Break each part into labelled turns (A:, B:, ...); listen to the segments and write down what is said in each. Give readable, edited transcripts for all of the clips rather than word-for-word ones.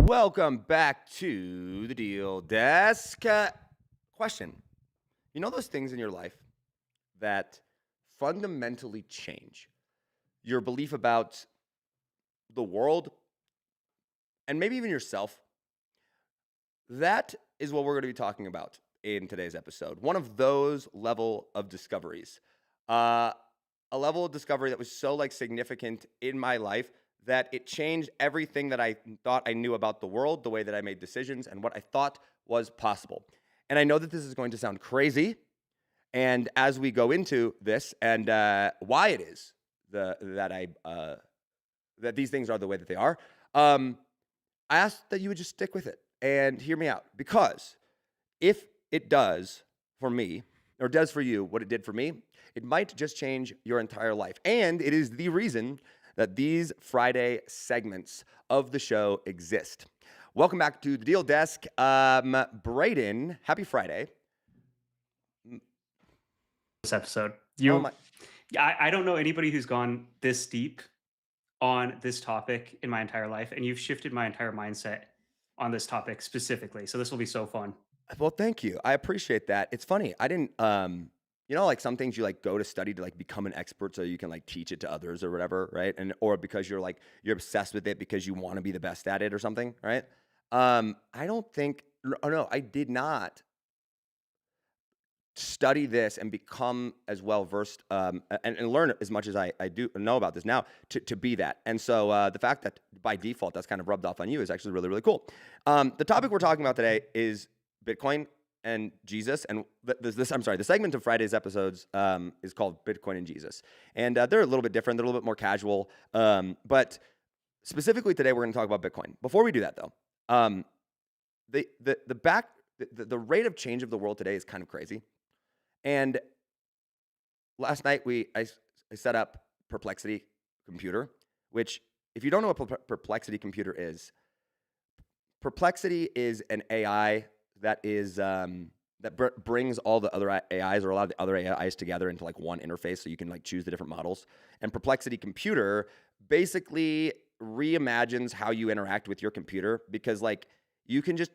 A: Welcome back to the Deal Desk. Question. You know those things in your life that fundamentally change your belief about the world and maybe even yourself? That is what we're going to be talking about in today's episode. One of those level of discoveries. A level of discovery that was so significant in my life that it changed everything that I thought I knew about the world, the way that I made decisions, and what I thought was possible. And I know that this is going to sound crazy. And as we go into this and why it is that these things are the way that they are, I ask that you would just stick with it and hear me out. Because if it does for me, or does for you what it did for me, it might just change your entire life. And it is the reason that these Friday segments of the show exist. Welcome back to the Deal Desk. Braden, happy Friday.
B: This episode.
C: I don't know anybody who's gone this deep on this topic in my entire life, and you've shifted my entire mindset on this topic specifically. So this will be so fun.
A: Well, thank you. I appreciate that. It's funny. I didn't, some things you go to study to become an expert so you can teach it to others or whatever, right? And or because you're obsessed with it because you want to be the best at it or something, right? I did not study this and become as well versed and learn as much as I do know about this now to be that. And so the fact that by default that's kind of rubbed off on you is actually really, really cool. The topic we're talking about today is Bitcoin and Jesus. And the segment of Friday's episodes is called Bitcoin and Jesus. And they're a little bit different. They're a little bit more casual. But specifically today, we're going to talk about Bitcoin. Before we do that, though, the rate of change of the world today is kind of crazy. And last night I set up Perplexity Computer, which if you don't know what Perplexity Computer is, Perplexity is an AI that is brings all the other AIs or a lot of the other AIs together into one interface, so you can choose the different models. And Perplexity Computer basically reimagines how you interact with your computer because you can it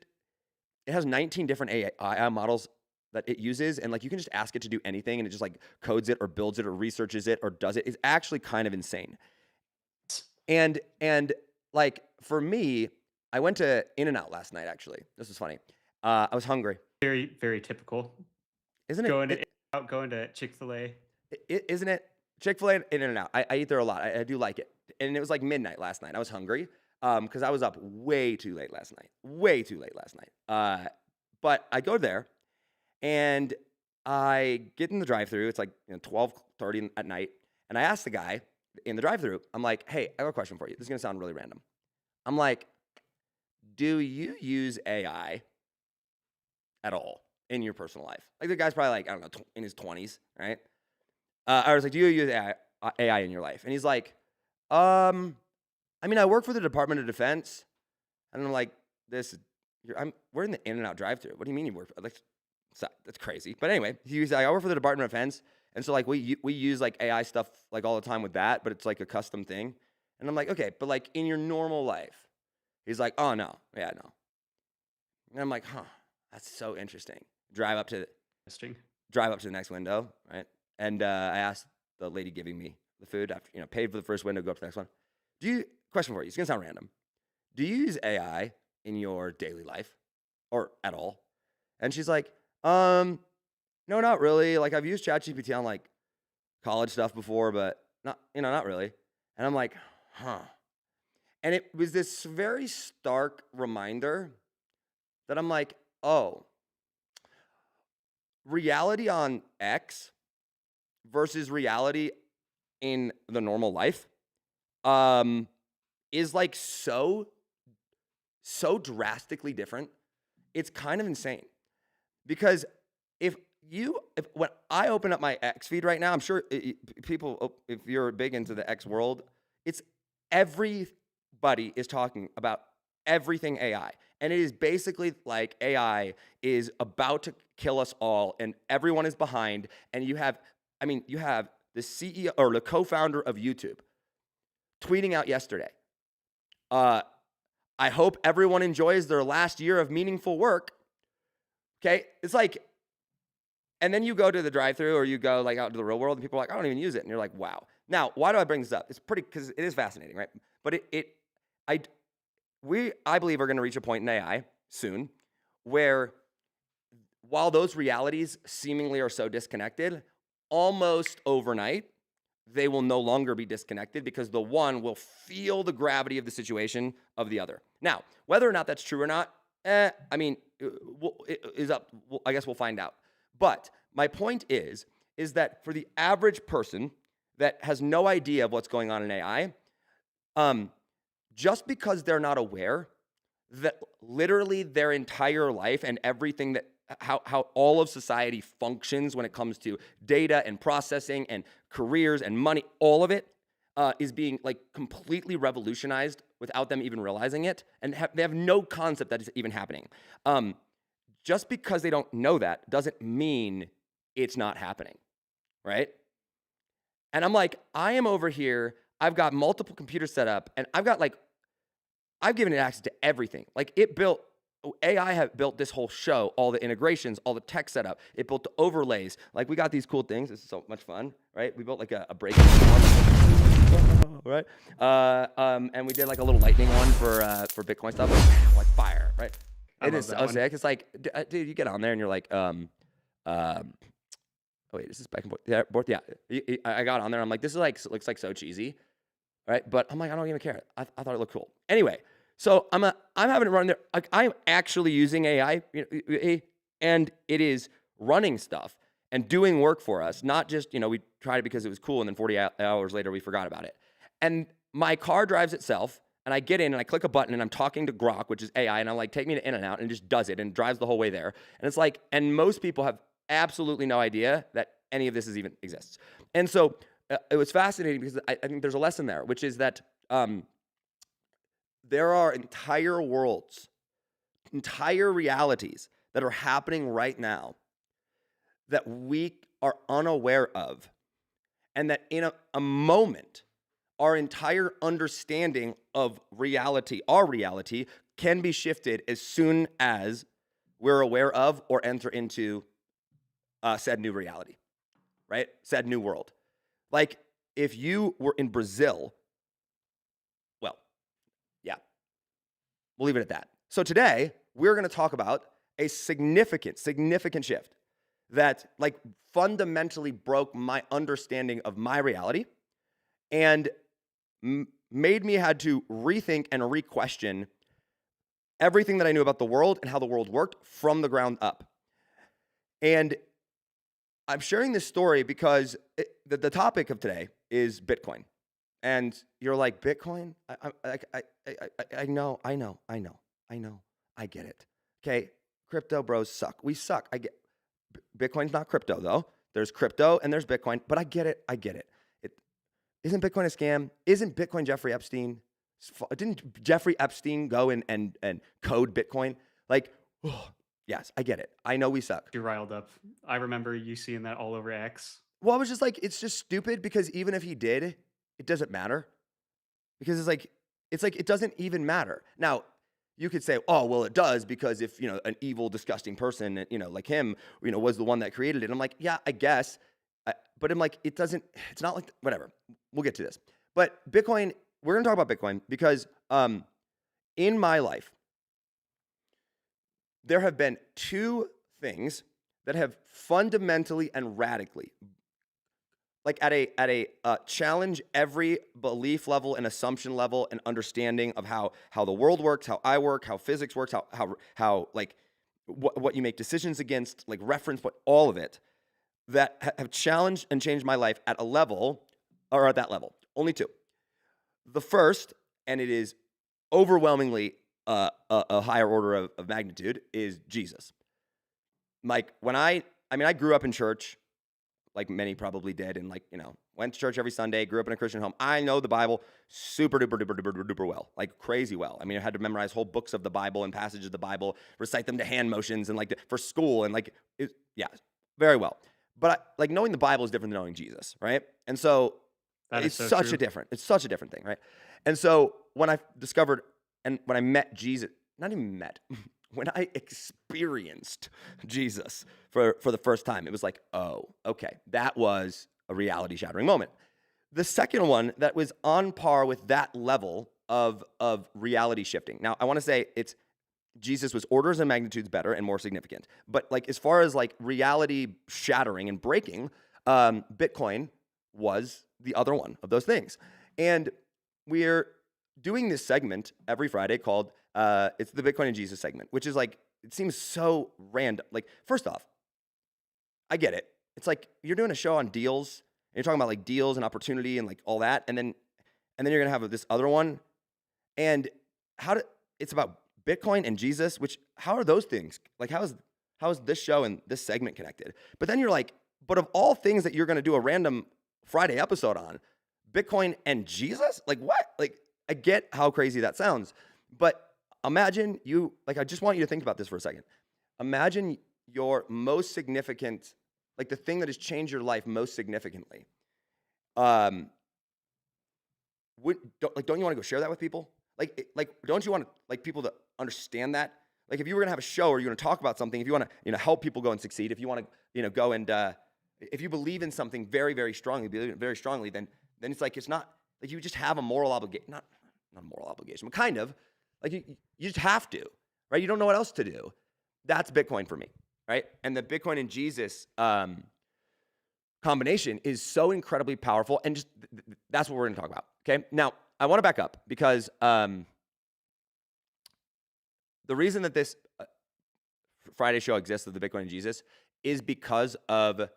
A: has 19 different AI models that it uses, and you can just ask it to do anything, and it just codes it or builds it or researches it or does it. It's actually kind of insane. And for me, I went to In-N-Out last night. Actually, this was funny. I was hungry.
C: Very, very typical.
A: Isn't it?
C: Going to Chick-fil-A.
A: Isn't it? Chick-fil-A and In-N-Out. I eat there a lot. I do like it. And it was midnight last night. I was hungry because I was up way too late last night. But I go there and I get in the drive-thru. It's 12:30 at night. And I ask the guy in the drive-thru, I'm like, hey, I have a question for you. This is going to sound really random. I'm like, do you use AI at all in your personal life? Like the guy's probably like, I don't know, in his 20s, right? I was like, do you use AI in your life? And he's like, I mean, I work for the Department of Defense. And I'm like, we're in the In-N-Out drive-thru. What do you mean you work for, like, that's crazy. But anyway, he's like, I work for the Department of Defense. And so like we use like AI stuff like all the time with that, but it's like a custom thing. And I'm like, okay, but like in your normal life, he's like, oh no, yeah, no. And I'm like, huh, that's so interesting. Drive up to
C: Interesting.
A: the next window, right? And I asked the lady giving me the food after, paid for the first window, go up to the next one. Question for you, it's gonna sound random. Do you use AI in your daily life or at all? And she's like, no, not really. Like I've used ChatGPT on like college stuff before, but not really. And I'm like, huh. And it was this very stark reminder that I'm like, oh, reality on X versus reality in the normal life is like so drastically different. It's kind of insane because if when I open up my X feed right now, I'm sure people, if you're big into the X world, it's everybody is talking about everything AI. And it is basically like AI is about to kill us all and everyone is behind. And you have the CEO or the co-founder of YouTube tweeting out yesterday, I hope everyone enjoys their last year of meaningful work. Okay. It's like, and then you go to the drive-thru or you go like out to the real world and people are like, I don't even use it. And you're like, wow. Now, why do I bring this up? It's because it is fascinating, right? But I believe are going to reach a point in AI soon where while those realities seemingly are so disconnected, almost overnight, they will no longer be disconnected because the one will feel the gravity of the situation of the other. Now, whether or not that's true or not, I guess we'll find out. But my point is that for the average person that has no idea of what's going on in AI, just because they're not aware that literally their entire life and everything that how all of society functions when it comes to data and processing and careers and money, all of it is being like completely revolutionized without them even realizing it, and they have no concept that it's even happening. Just because they don't know that doesn't mean it's not happening, right? And I'm like, I am over here, I've got multiple computers set up, and I've given it access to everything. Like AI have built this whole show, all the integrations, all the tech setup. It built the overlays. Like we got these cool things. This is so much fun, right? We built like a breaking one, right? And we did like a little lightning one for Bitcoin stuff, like fire, right? It is so sick. It's like, dude, you get on there and you're like, oh wait, is this back and forth? Yeah. I got on there. I'm like, this is like looks like so cheesy, right? But I'm like, I don't even care. I thought it looked cool. Anyway. So I'm having it run there. Like I'm actually using AI, and it is running stuff and doing work for us. Not just we tried it because it was cool, and then 40 hours later we forgot about it. And my car drives itself, and I get in and I click a button, and I'm talking to Grok, which is AI, and I'm like, take me to In-N-Out, and it just does it and drives the whole way there. And it's like, and most people have absolutely no idea that any of this even exists. And so it was fascinating because I think there's a lesson there, which is that. There are entire worlds, entire realities that are happening right now that we are unaware of. And that in a moment, our entire understanding of reality, our reality, can be shifted as soon as we're aware of or enter into said new reality, right? Said new world. Like if you were in Brazil, we'll leave it at that. So today, we're going to talk about a significant shift that like fundamentally broke my understanding of my reality and made me had to rethink and re-question everything that I knew about the world and how the world worked from the ground up. And I'm sharing this story because the topic of today is Bitcoin. And you're like, Bitcoin? I know. I get it. Okay, crypto bros suck. We suck. I get Bitcoin's not crypto though. There's crypto and there's Bitcoin, but I get it. It isn't Bitcoin a scam? Isn't Bitcoin Jeffrey Epstein? Didn't Jeffrey Epstein go and code Bitcoin? Like, yes, I get it. I know we suck.
C: You're riled up. I remember you seeing that all over X.
A: Well, I was just like, it's just stupid because even if he did, it doesn't matter. Because it's like it doesn't even matter. Now, you could say, oh, well, it does because if, an evil, disgusting person, like him, was the one that created it. I'm like, yeah, I guess. But I'm like, it's not like, whatever. We'll get to this. But Bitcoin, we're going to talk about Bitcoin because in my life, there have been two things that have fundamentally and radically, like at a challenge every belief level and assumption level and understanding of how the world works, how I work, how physics works, how like what you make decisions against, like reference, but all of it that have challenged and changed my life at a level or at that level. Only two. The first, and it is overwhelmingly a higher order of magnitude, is Jesus. Like I grew up in church, like many probably did, and went to church every Sunday, grew up in a Christian home. I know the Bible super duper well, like crazy well. I had to memorize whole books of the Bible and passages of the Bible, recite them to hand motions and for school and very well. But knowing the Bible is different than knowing Jesus, right? And so it's such a different thing, right? And so when I discovered and when I met Jesus, not even met, when I experienced Jesus for the first time, it was like, oh, okay, that was a reality-shattering moment. The second one that was on par with that level of reality shifting. Now, I want to say Jesus was orders and magnitudes better and more significant. But as far as reality shattering and breaking, Bitcoin was the other one of those things. And we're doing this segment every Friday called it's the Bitcoin and Jesus segment, which is it seems so random. First off, I get it. It's you're doing a show on deals and you're talking about deals and opportunity and all that. And then you're going to have this other one. And it's about Bitcoin and Jesus, which how are those things? How is this show and this segment connected? But then you're but of all things that you're going to do a random Friday episode on, Bitcoin and Jesus? What? I get how crazy that sounds, but imagine I just want you to think about this for a second. Imagine your most significant, the thing that has changed your life most significantly. Don't you want to go share that with people? Don't you want people to understand that? If you were gonna have a show or you're gonna talk about something, if you want to, help people go and succeed, if you want to, go and, if you believe in something very, very strongly, then it's not you just have a moral obligation, not a moral obligation, but kind of you just have to, right? You don't know what else to do. That's Bitcoin for me, right? And the Bitcoin and Jesus combination is so incredibly powerful, and just that's what we're going to talk about. Okay, now I want to back up because the reason that this Friday show exists of the Bitcoin and Jesus is because of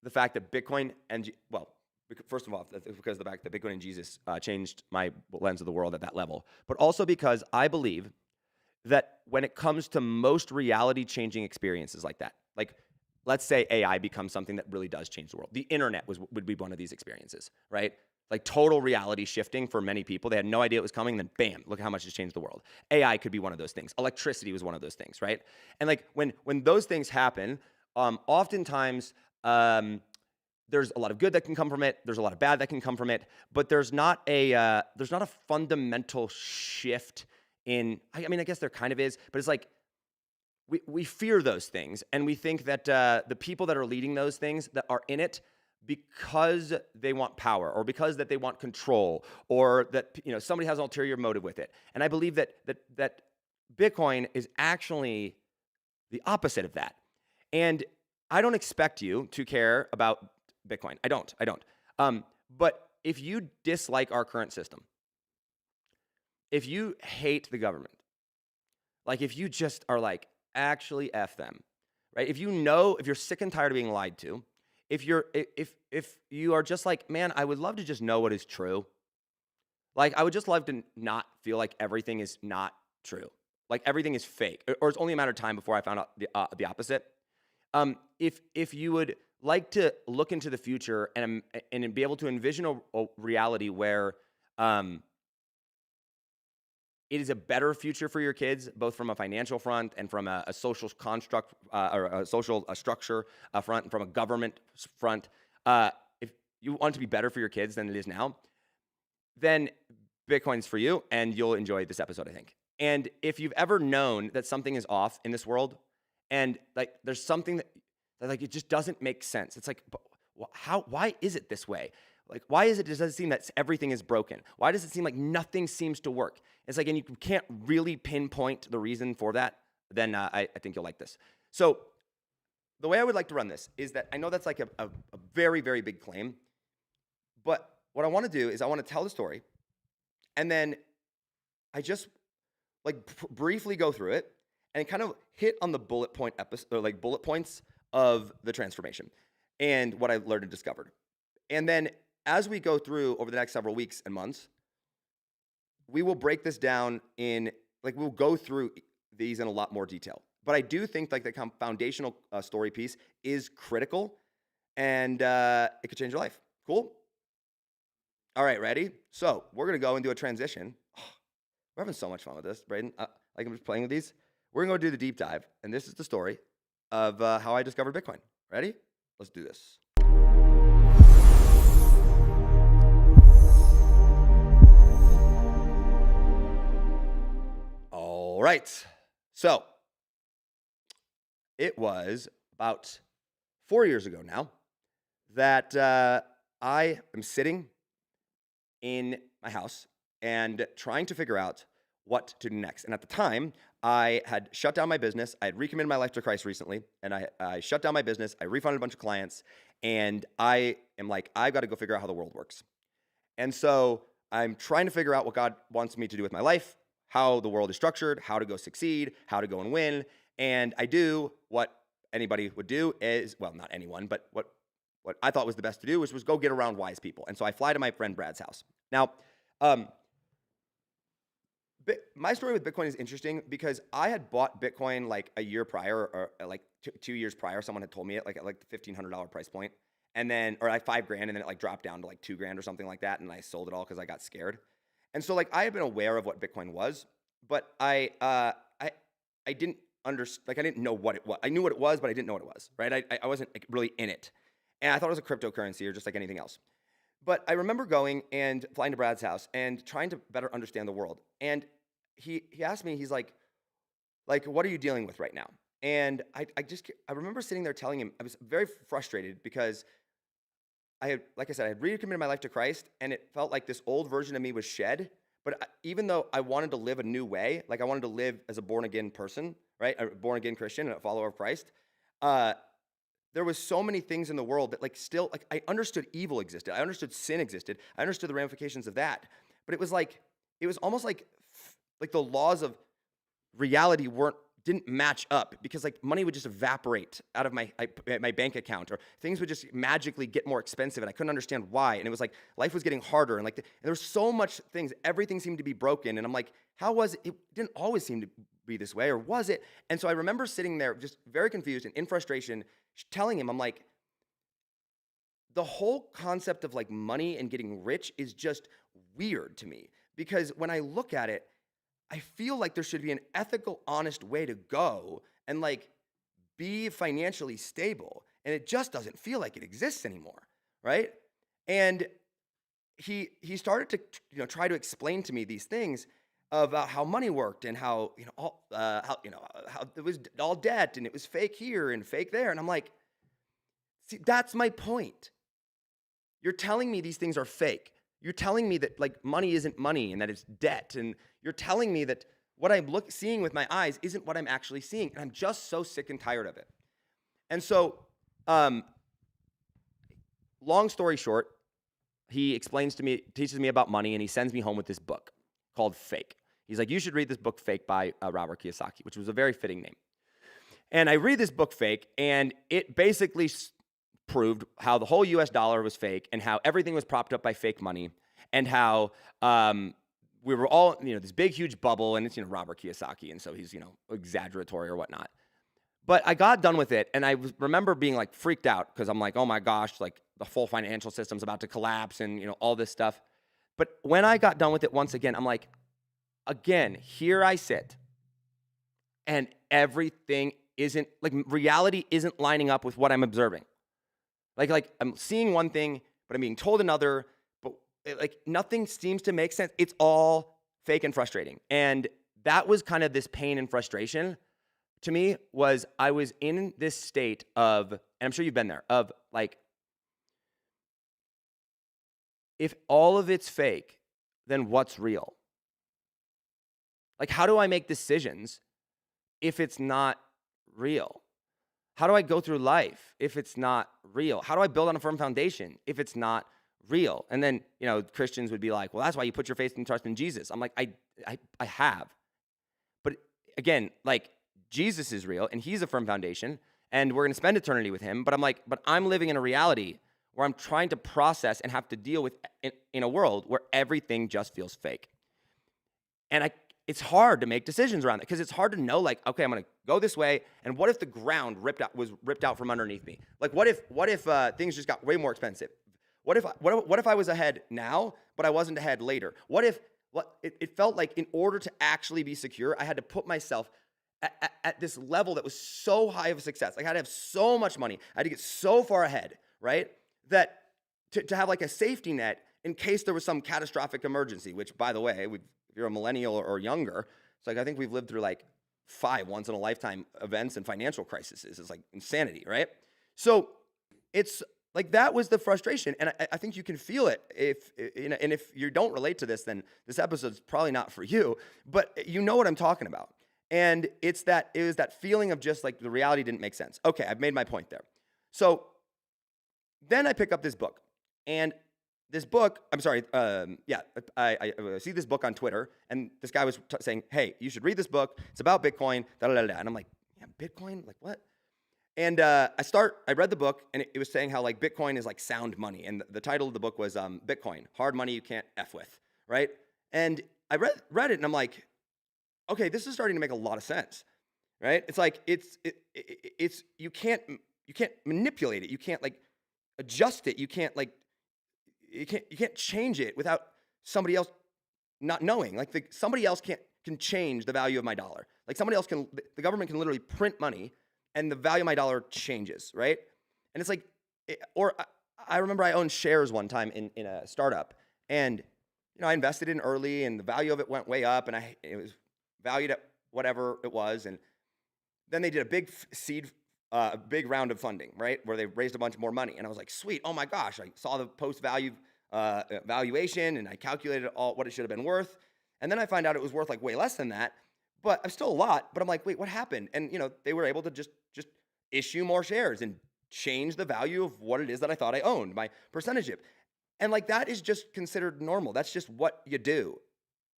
A: the fact that Bitcoin and first of all, because of the fact that Bitcoin and Jesus changed my lens of the world at that level, but also because I believe that when it comes to most reality-changing experiences like that, let's say AI becomes something that really does change the world. The internet would be one of these experiences, right? Total reality shifting for many people. They had no idea it was coming, then bam, look at how much it's changed the world. AI could be one of those things. Electricity was one of those things, right? And when those things happen, oftentimes there's a lot of good that can come from it. There's a lot of bad that can come from it, but there's not a fundamental shift in. I guess there kind of is, but it's we fear those things, and we think that the people that are leading those things that are in it because they want power or because that they want control or that somebody has an ulterior motive with it. And I believe that Bitcoin is actually the opposite of that. And I don't expect you to care about Bitcoin. I don't. But if you dislike our current system, if you hate the government, if you just are actually F them, right? If you're sick and tired of being lied to, if you are just man, I would love to just know what is true. Like, I would just love to not feel like everything is not true. Like everything is fake, or it's only a matter of time before I found out the opposite. If you would like to look into the future and be able to envision a reality where it is a better future for your kids, both from a financial front and from a social construct or a social structure front, and from a government front. If you want it to be better for your kids than it is now, then Bitcoin's for you, and you'll enjoy this episode, I think. And if you've ever known that something is off in this world, and like there's something that like it just doesn't make sense. It's like, why is it this way? Like, why is it, does it seem that everything is broken? Why does it seem like nothing seems to work? It's like, and you can't really pinpoint the reason for that, then I think you'll like this. So the way I would like to run this is that I know that's like a very, very big claim, but what I want to do is I want to tell the story, and then I just like briefly go through it and kind of hit on the bullet point episode, or like bullet points of the transformation and what I learned and discovered. And then as we go through over the next several weeks and months, we will break this down in, like, we'll go through these in a lot more detail. But I do think like the foundational story piece is critical, and it could change your life. Cool? All right, ready? So we're going to go and do a transition. Oh, we're having so much fun with this, Braden. Like, I'm just playing with these. We're going to go do the deep dive, and this is the story of how I discovered Bitcoin. Ready? Let's do this. All right. So it was about 4 years ago now that I am sitting in my house and trying to figure out what to do next. And at the time, I had shut down my business. I had recommitted my life to Christ recently, and I shut down my business. I refunded a bunch of clients, and I am like, I've got to go figure out how the world works. And so I'm trying to figure out what God wants me to do with my life, how the world is structured, how to go succeed, how to go and win. And I do what anybody would do is, well, not anyone, but what I thought was the best to do, which was go get around wise people. And so I fly to my friend Brad's house. Now, my story with Bitcoin is interesting because I had bought Bitcoin like a year prior, or like 2 years prior. Someone had told me it like the $1,500 price point, and then, or like $5,000, and then it like dropped down to like $2,000 or something like that, and I sold it all because I got scared. And so like I had been aware of what Bitcoin was, but I didn't understand, like I didn't know what it was. I knew what it was, but I didn't know what it was, right? I wasn't like really in it, and I thought it was a cryptocurrency or just like anything else. But I remember going and flying to Brad's house and trying to better understand the world. And he asked me, he's like, what are you dealing with right now? And I remember sitting there telling him, I was very frustrated because like I said, I had recommitted my life to Christ, and it felt like this old version of me was shed. But even though I wanted to live a new way, like I wanted to live as a born again person, right? A born again Christian and a follower of Christ. There was so many things in the world that like still, like I understood evil existed. I understood sin existed. I understood the ramifications of that. But it was almost like the laws of reality didn't match up, because like money would just evaporate out of my bank account, or things would just magically get more expensive, and I couldn't understand why. And it was like life was getting harder, and and there was so much things. Everything seemed to be broken, and I'm like, how was it? It didn't always seem to be this way, or was it? And so I remember sitting there just very confused and in frustration, telling him, I'm like, the whole concept of like money and getting rich is just weird to me, because when I look at it, I feel like there should be an ethical, honest way to go and like be financially stable. And it just doesn't feel like it exists anymore, right? And he started to try to explain to me these things about how money worked, and how how it was all debt, and it was fake here and fake there. And I'm like, see, that's my point. You're telling me these things are fake. You're telling me that like money isn't money and that it's debt, and you're telling me that what I'm seeing with my eyes isn't what I'm actually seeing, and I'm just so sick and tired of it. And so, long story short, he teaches me about money, and he sends me home with this book called Fake. He's like, you should read this book, Fake, by Robert Kiyosaki, which was a very fitting name. And I read this book, Fake, and it basically proved how the whole US dollar was fake, and how everything was propped up by fake money, and how we were all, this big, huge bubble, and it's, Robert Kiyosaki, and so he's, exaggeratory or whatnot. But I got done with it, and I remember being like freaked out because I'm like, oh my gosh, like the full financial system's about to collapse and, all this stuff. But when I got done with it once again, I'm like, again, here I sit, and everything isn't, like, reality isn't lining up with what I'm observing. Like I'm seeing one thing, but I'm being told another, but like nothing seems to make sense. It's all fake and frustrating. And that was kind of this pain and frustration to me. Was I was in this state of, and I'm sure you've been there, of like, if all of it's fake, then what's real? Like, how do I make decisions if it's not real? How do I go through life if it's not real? How do I build on a firm foundation if it's not real? And then, Christians would be like, well, that's why you put your faith and trust in Jesus. I'm like, I have. But again, like, Jesus is real and he's a firm foundation and we're going to spend eternity with him. But I'm like, but I'm living in a reality where I'm trying to process and have to deal with in a world where everything just feels fake. And it's hard to make decisions around it because it's hard to know, like, okay, I'm going to go this way. And what if the ground was ripped out from underneath me? Like, what if things just got way more expensive? What if I was ahead now, but I wasn't ahead later? It felt like in order to actually be secure, I had to put myself at this level that was so high of success. Like, I had to have so much money. I had to get so far ahead, right? That to have like a safety net in case there was some catastrophic emergency, which, by the way, if you're a millennial or younger, it's like, I think we've lived through like 5 once-in-a-lifetime events and financial crises. It's like insanity, right? So it's like, that was the frustration. And I think you can feel it. And if you don't relate to this, then this episode's probably not for you, but you know what I'm talking about. And it was that feeling of just like the reality didn't make sense. Okay, I've made my point there. So then I pick up this book, and this book, I see this book on Twitter, and this guy was saying, hey, you should read this book. It's about Bitcoin, da-da-da-da. And I'm like, yeah, Bitcoin? Like, what? And I read the book, and it was saying how, like, Bitcoin is like sound money. And the title of the book was Bitcoin, Hard Money You Can't F With, right? And I read it, and I'm like, okay, this is starting to make a lot of sense, right? It's like, it's you can't manipulate it. You can't, like, adjust it. You can't change it without somebody else not knowing. Like, somebody else can change the value of my dollar. Like, the government can literally print money and the value of my dollar changes, right? And it's like, I remember I owned shares one time in a startup, and I invested in early, and the value of it went way up, and it was valued at whatever it was, and then they did a big a big round of funding, right, where they raised a bunch more money, and I was like, sweet, oh my gosh, I saw the post-value valuation, and I calculated all what it should have been worth, and then I find out it was worth like way less than that, but I'm still a lot, but I'm like, wait, what happened? And they were able to just issue more shares and change the value of what it is that I thought I owned, my percentage of. And like, that is just considered normal. That's just what you do,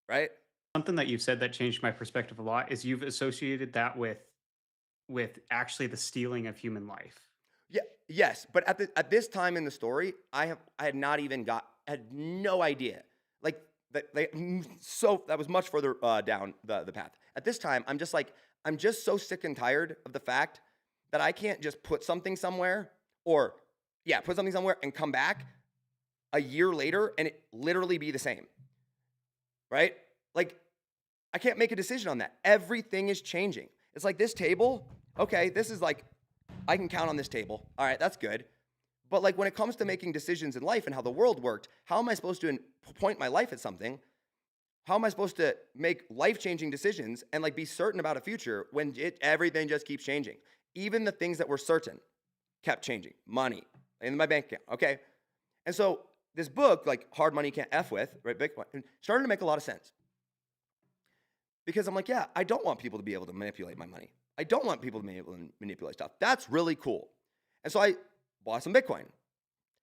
A: right?
C: Something that you've said that changed my perspective a lot is you've associated that with actually the stealing of human life.
A: Yeah, yes, but at this time in the story, I had no idea. Like, that was much further down the path. At this time, I'm just so sick and tired of the fact that I can't just put something somewhere and come back a year later and it literally be the same, right? Like, I can't make a decision on that. Everything is changing. It's like this table. Okay, this is like, I can count on this table. All right, that's good. But like, when it comes to making decisions in life and how the world worked, how am I supposed to point my life at something? How am I supposed to make life-changing decisions and like be certain about a future when everything just keeps changing? Even the things that were certain kept changing. Money in my bank account, okay? And so this book, like Hard Money You Can't F With, right, Bitcoin, started to make a lot of sense. Because I'm like, yeah, I don't want people to be able to manipulate my money. I don't want people to be able to manipulate stuff. That's really cool. And so I bought some Bitcoin.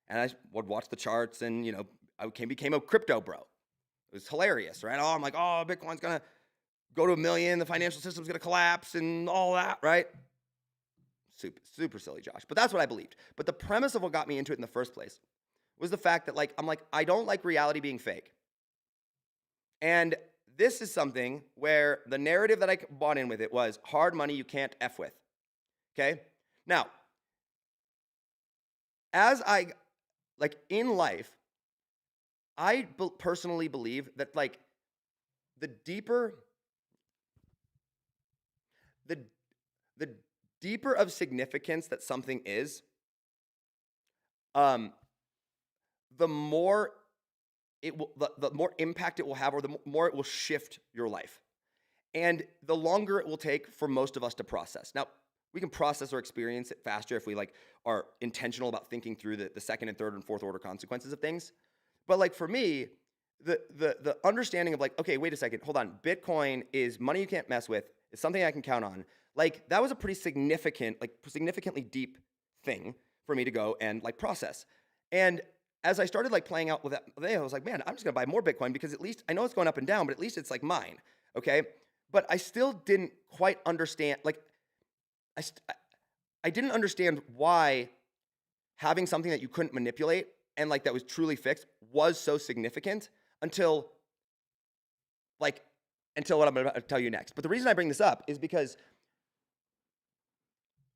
A: And I would watch the charts, and, I became a crypto bro. It was hilarious, right? I'm like, Bitcoin's going to go to 1 million. The financial system's going to collapse and all that, right? Super, super silly, Josh. But that's what I believed. But the premise of what got me into it in the first place was the fact that like I'm like I don't like reality being fake. And this is something where the narrative that I bought in with it was hard money you can't F with. Okay? Now, as I like in life, I personally believe that like the deeper the the deeper of significance that something is, um the more it will the more impact it will have, or the more it will shift your life. And the longer it will take for most of us to process. Now, we can process or experience it faster if we like are intentional about thinking through the second and third and fourth order consequences of things. But like for me, the understanding of like, okay, wait a second, hold on. Bitcoin is money you can't mess with. It's something I can count on. Like that was a pretty significant, like significantly deep thing for me to go and like process. And as I started like playing out with that, I was like, man, I'm just gonna buy more Bitcoin because at least I know it's going up and down, but at least it's like mine. Okay. But I still didn't quite understand, like, I didn't understand why having something that you couldn't manipulate and like that was truly fixed was so significant until like until what I'm about to tell you next. But the reason I bring this up is because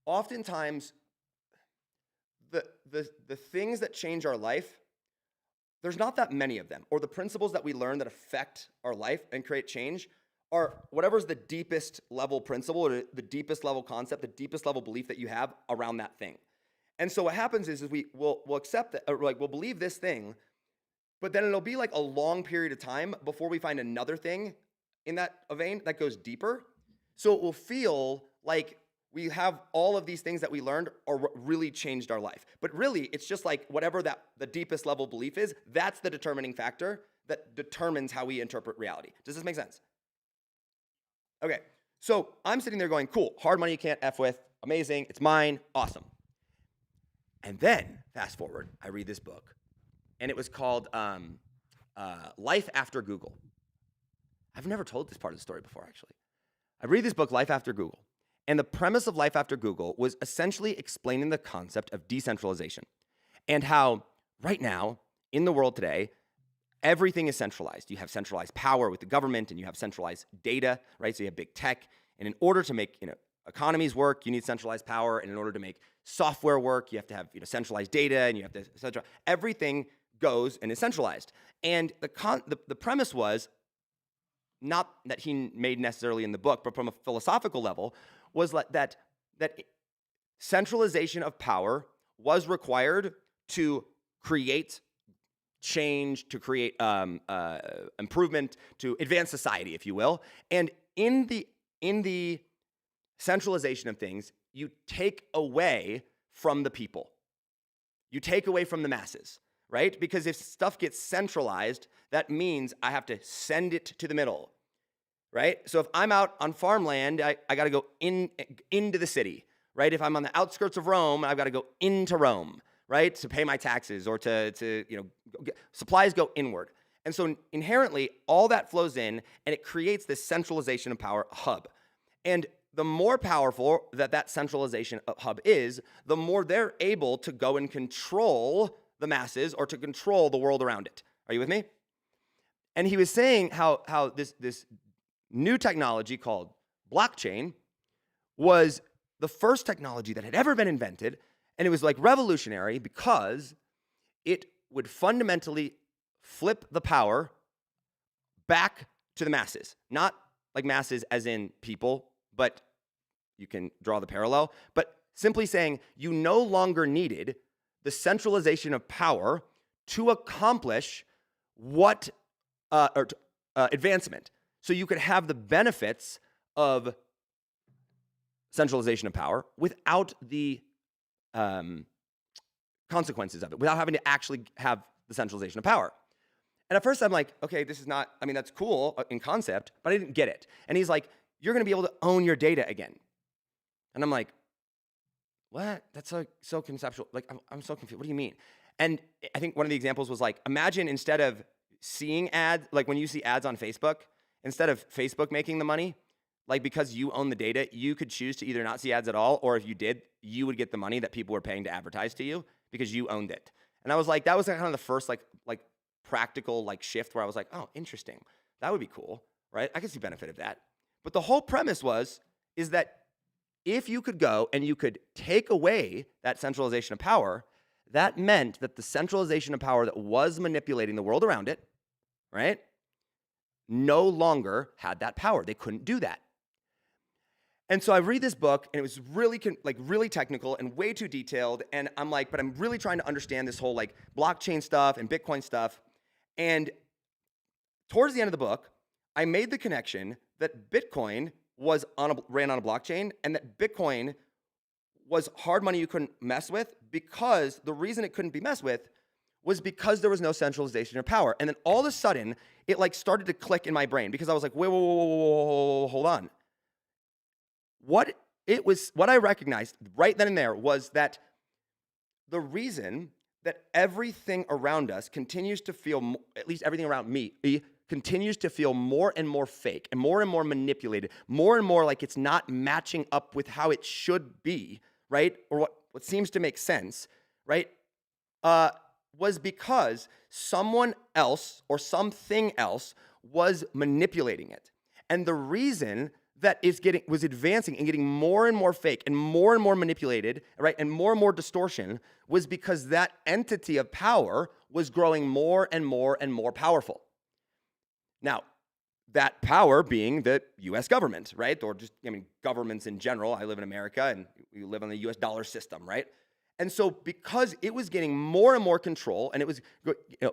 A: oftentimes the things that change our life, there's not that many of them, or the principles that we learn that affect our life and create change are whatever's the deepest level principle or the deepest level concept, the deepest level belief that you have around that thing. And so what happens is we'll accept that, or like we'll believe this thing, but then it'll be like a long period of time before we find another thing in that vein that goes deeper. So it will feel like we have all of these things that we learned or really changed our life. But really, it's just like whatever that the deepest level belief is, that's the determining factor that determines how we interpret reality. Does this make sense? Okay, so I'm sitting there going, cool, hard money you can't F with, amazing, it's mine, awesome. And then, fast forward, I read this book, and it was called Life After Google. I've never told this part of the story before, actually. I read this book, Life After Google, and the premise of Life After Google was essentially explaining the concept of decentralization and how right now, in the world today, everything is centralized. You have centralized power with the government, and you have centralized data, right? So you have big tech, and in order to make economies work, you need centralized power, and in order to make software work, you have to have centralized data, and you have to everything goes and is centralized. And the premise was not that he made necessarily in the book, but from a philosophical level, was that centralization of power was required to create change, to create improvement, to advance society, if you will. And in the centralization of things, you take away from the people. You take away from the masses, right? Because if stuff gets centralized, that means I have to send it to the middle, right? So if I'm out on farmland, I got to go into the city, right? If I'm on the outskirts of Rome, I've got to go into Rome, right? To pay my taxes or to supplies go inward. And so inherently, all that flows in, and it creates this centralization of power hub. And the more powerful that centralization hub is, the more they're able to go and control the masses or to control the world around it. Are you with me? And he was saying how this new technology called blockchain was the first technology that had ever been invented, and it was like revolutionary because it would fundamentally flip the power back to the masses. Not like masses as in people, but you can draw the parallel, but simply saying you no longer needed the centralization of power to accomplish advancement. So you could have the benefits of centralization of power without the consequences of it, without having to actually have the centralization of power. And at first I'm like, okay, this is not, that's cool in concept, but I didn't get it. And he's like, you're going to be able to own your data again. And I'm like, what? That's so conceptual. Like, I'm so confused. What do you mean? And I think one of the examples was like, imagine instead of seeing ads, like when you see ads on Facebook, instead of Facebook making the money, like because you own the data, you could choose to either not see ads at all, or if you did, you would get the money that people were paying to advertise to you because you owned it. And I was like, that was kind of the first like practical like shift where I was like, oh, interesting. That would be cool, right? I could see benefit of that. But the whole premise is that if you could go and you could take away that centralization of power, that meant that the centralization of power that was manipulating the world around it, right, no longer had that power. They couldn't do that. And so I read this book, and it was really really technical and way too detailed. And I'm like, but I'm really trying to understand this whole like blockchain stuff and Bitcoin stuff. And towards the end of the book, I made the connection that Bitcoin ran on a blockchain, and that Bitcoin was hard money you couldn't mess with, because the reason it couldn't be messed with was because there was no centralization of power. And then all of a sudden, it like started to click in my brain, because I was like, wait, whoa, hold on. What I recognized right then and there was that the reason that everything around us continues to feel, at least everything around me, continues to feel more and more fake and more manipulated, more and more like it's not matching up with how it should be, right? Or what seems to make sense, right? Was because someone else or something else was manipulating it. And the reason that was advancing and getting more and more fake and more manipulated, right, and more distortion, was because that entity of power was growing more and more powerful. Now, that power being the U.S. government, right, or just, governments in general. I live in America, and we live on the U.S. dollar system, right? And so because it was getting more and more control, and it was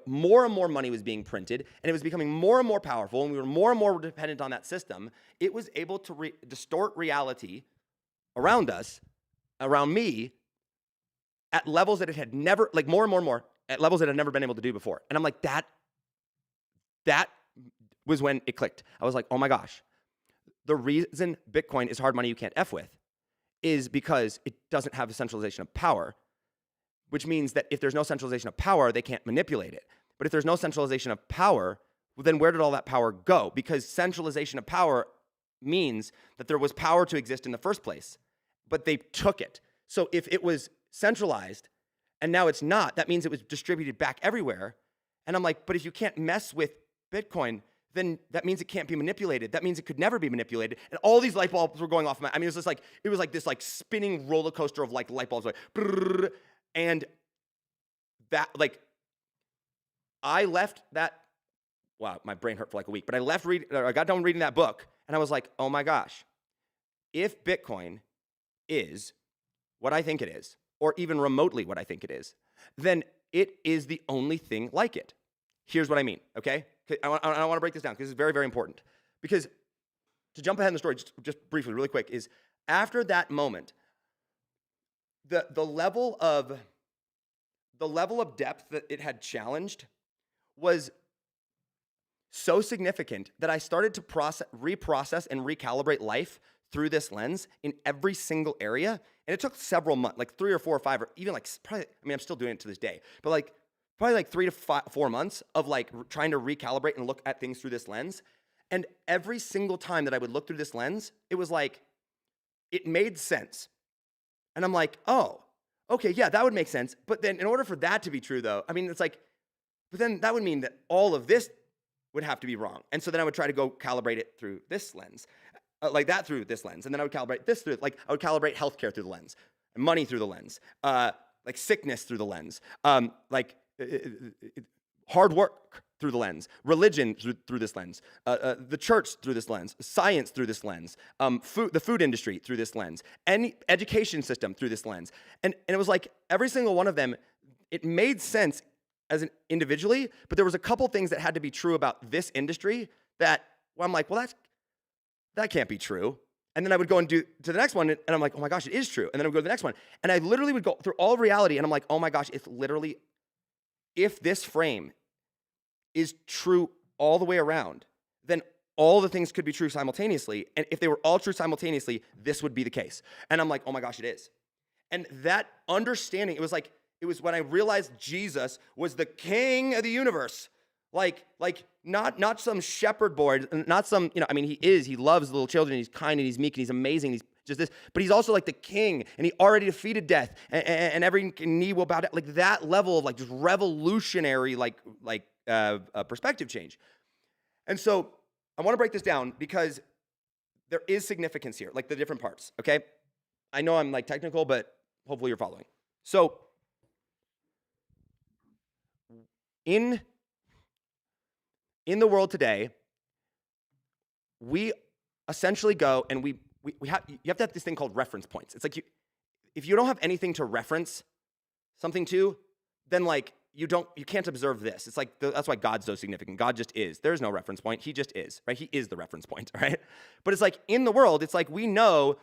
A: more and more money was being printed, and it was becoming more and more powerful, and we were more and more dependent on that system, it was able to distort reality around us, around me, at levels that it had never, like more and more, at levels that it had never been able to do before. And I'm like, that was when it clicked. I was like, oh my gosh, the reason Bitcoin is hard money you can't F with is because it doesn't have a centralization of power, which means that if there's no centralization of power, they can't manipulate it. But if there's no centralization of power, well, then where did all that power go? Because centralization of power means that there was power to exist in the first place, but they took it. So if it was centralized and now it's not, that means it was distributed back everywhere. And I'm like, but if you can't mess with Bitcoin, then that means it can't be manipulated. That means it could never be manipulated. And all these light bulbs were going off. It was like this like spinning roller coaster of like light bulbs, like, brrr, and that like I left that. Wow, my brain hurt for like a week. But I got done reading that book, and I was like, oh my gosh, if Bitcoin is what I think it is, or even remotely what I think it is, then it is the only thing like it. Here's what I mean, okay? I want to break this down because it's very, very important. Because to jump ahead in the story, just briefly, really quick, is after that moment, the level of depth that it had challenged was so significant that I started to reprocess and recalibrate life through this lens in every single area. And it took several months, like 3 or 4 or 5, or even like probably, I'm still doing it to this day, but like probably like 3 to 4 months of like trying to recalibrate and look at things through this lens. And every single time that I would look through this lens, it was like, it made sense. And I'm like, oh, okay, yeah, that would make sense. But then in order for that to be true though, it's like, but then that would mean that all of this would have to be wrong. And so then I would try to go calibrate it through this lens, like that through this lens. And then I would calibrate this through, like I would calibrate healthcare through the lens, money through the lens, like sickness through the lens, hard work through the lens, religion through this lens, the church through this lens, science through this lens, the food industry through this lens, any education system through this lens. And it was like every single one of them, it made sense as an individually, but there was a couple things that had to be true about this industry that, well, I'm like, well, that can't be true. And then I would go and do to the next one, and I'm like, oh my gosh, it is true. And then I would go to the next one. And I literally would go through all of reality, and I'm like, oh my gosh, it's literally, if this frame is true all the way around, then all the things could be true simultaneously. And if they were all true simultaneously, this would be the case. And I'm like, oh my gosh, it is. And that understanding, it was when I realized Jesus was the king of the universe. Like not some shepherd boy, not some, he loves little children, he's kind and he's meek and he's amazing, he's just this. But he's also like the king, and he already defeated death, and every knee will bow down. Like that level of like just revolutionary perspective change. And so I want to break this down because there is significance here, like the different parts, okay? I know I'm like technical, but hopefully you're following. So in the world today, we essentially go and you have to have this thing called reference points. It's like if you don't have anything to reference something to, then like you can't observe this. It's like that's why God's so significant. God just is. There's no reference point. He just is, right? He is the reference point, right? But it's like in the world, it's like we know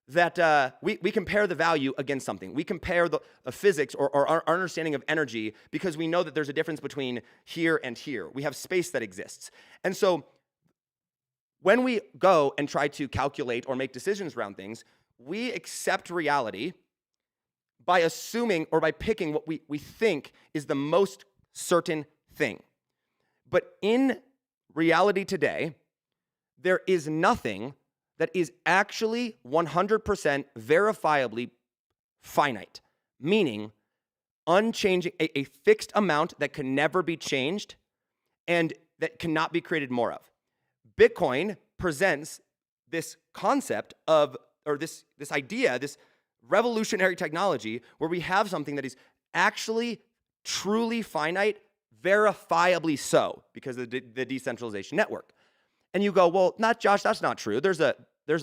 A: that we compare the value against something. We compare the physics or our understanding of energy because we know that there's a difference between here and here. We have space that exists. And so when we go and try to calculate or make decisions around things, we accept reality by assuming or by picking what we think is the most certain thing. But in reality today, there is nothing that is actually 100% verifiably finite, meaning unchanging, a fixed amount that can never be changed and that cannot be created more of. Bitcoin presents this concept of, or this idea, this revolutionary technology where we have something that is actually truly finite, verifiably so, because of the decentralization network. And you go, well, not Josh, that's not true. There's a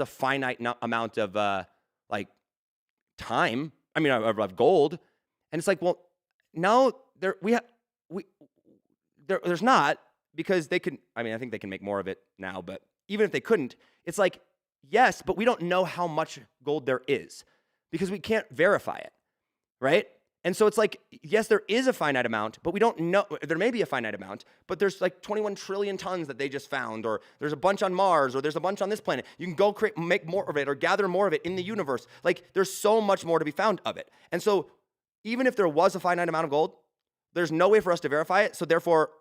A: finite amount of time. I mean, of gold, and it's like, well, no, there's not, because they could. I mean, I think they can make more of it now, but even if they couldn't, it's like, yes, but we don't know how much gold there is because we can't verify it, right? And so it's like, yes, there is a finite amount, but we don't know. There may be a finite amount, but there's like 21 trillion tons that they just found, or there's a bunch on Mars, or there's a bunch on this planet. You can go make more of it or gather more of it in the universe. Like there's so much more to be found of it. And so even if there was a finite amount of gold, there's no way for us to verify it. So therefore,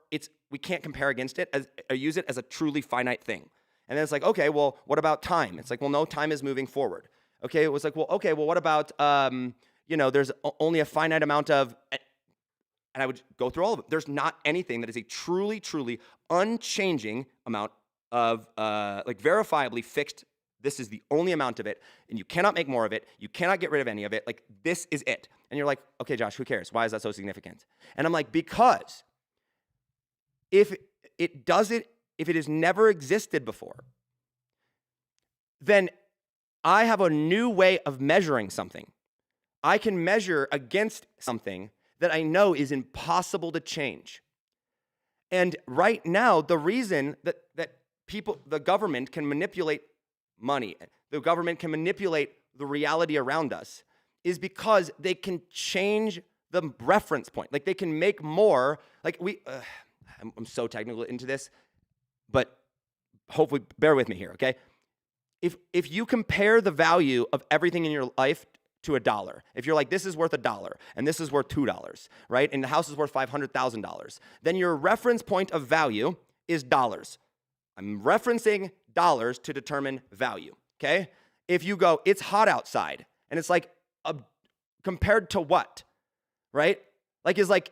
A: we can't compare against it or use it as a truly finite thing. And then it's like, okay, well, what about time? It's like, well, no, time is moving forward. Okay, it was like, well, okay, well, what about there's only a finite amount of, and I would go through all of it. There's not anything that is a truly, truly unchanging amount of, verifiably fixed. This is the only amount of it, and you cannot make more of it. You cannot get rid of any of it. Like, this is it. And you're like, okay, Josh, who cares? Why is that so significant? And I'm like, because if it has never existed before, then I have a new way of measuring something. I can measure against something that I know is impossible to change. And right now, the reason that the government can manipulate money, the government can manipulate the reality around us, is because they can change the reference point. Like they can make more, I'm so technical into this, but hopefully bear with me here, okay? If you compare the value of everything in your life to $1, if you're like, this is worth $1 and this is worth $2, right? And the house is worth $500,000, then your reference point of value is dollars. I'm referencing dollars to determine value, okay? If you go, it's hot outside, and it's like, compared to what, right?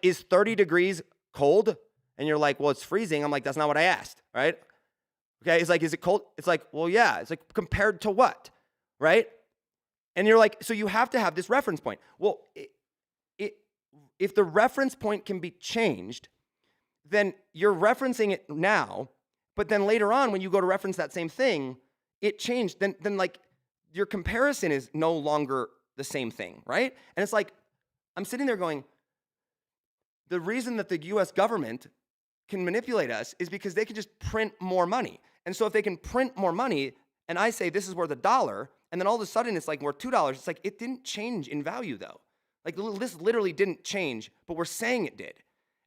A: Is 30 degrees cold? And you're like, well, it's freezing. I'm like, that's not what I asked, right? Okay, it's like, is it cold? It's like, well, yeah. It's like, compared to what, right? And you're like, so you have to have this reference point. Well, if the reference point can be changed, then you're referencing it now, but then later on when you go to reference that same thing, it changed. Then like your comparison is no longer the same thing, right? And it's like, I'm sitting there going, the reason that the US government can manipulate us is because they can just print more money. And so if they can print more money, and I say this is worth $1, and then all of a sudden it's like worth $2, it's like, it didn't change in value though. Like this literally didn't change, but we're saying it did.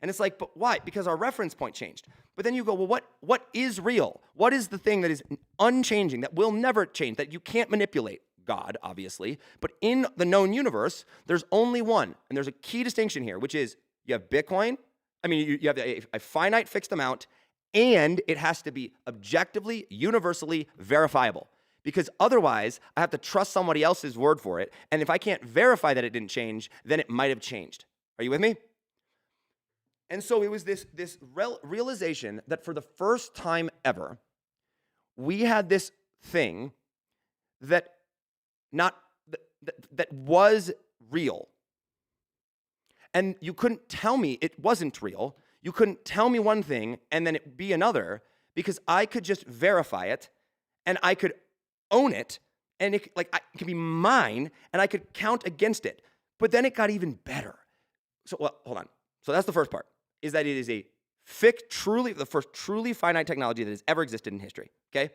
A: And it's like, but why? Because our reference point changed. But then you go, well, what is real? What is the thing that is unchanging, that will never change, that you can't manipulate? God, obviously. But in the known universe, there's only one. And there's a key distinction here, which is you have Bitcoin. I mean, you have a finite fixed amount, and it has to be objectively, universally verifiable. because otherwise I have to trust somebody else's word for it. And if I can't verify that it didn't change, then it might have changed. Are you with me? And so it was this realization that for the first time ever, we had this thing that that was real. And you couldn't tell me it wasn't real. You couldn't tell me one thing and then it be another, because I could just verify it and I could own it, and it could be mine and I could count against it. But then it got even better. So, well, hold on. So that's the first part, is that it is the first truly finite technology that has ever existed in history, okay?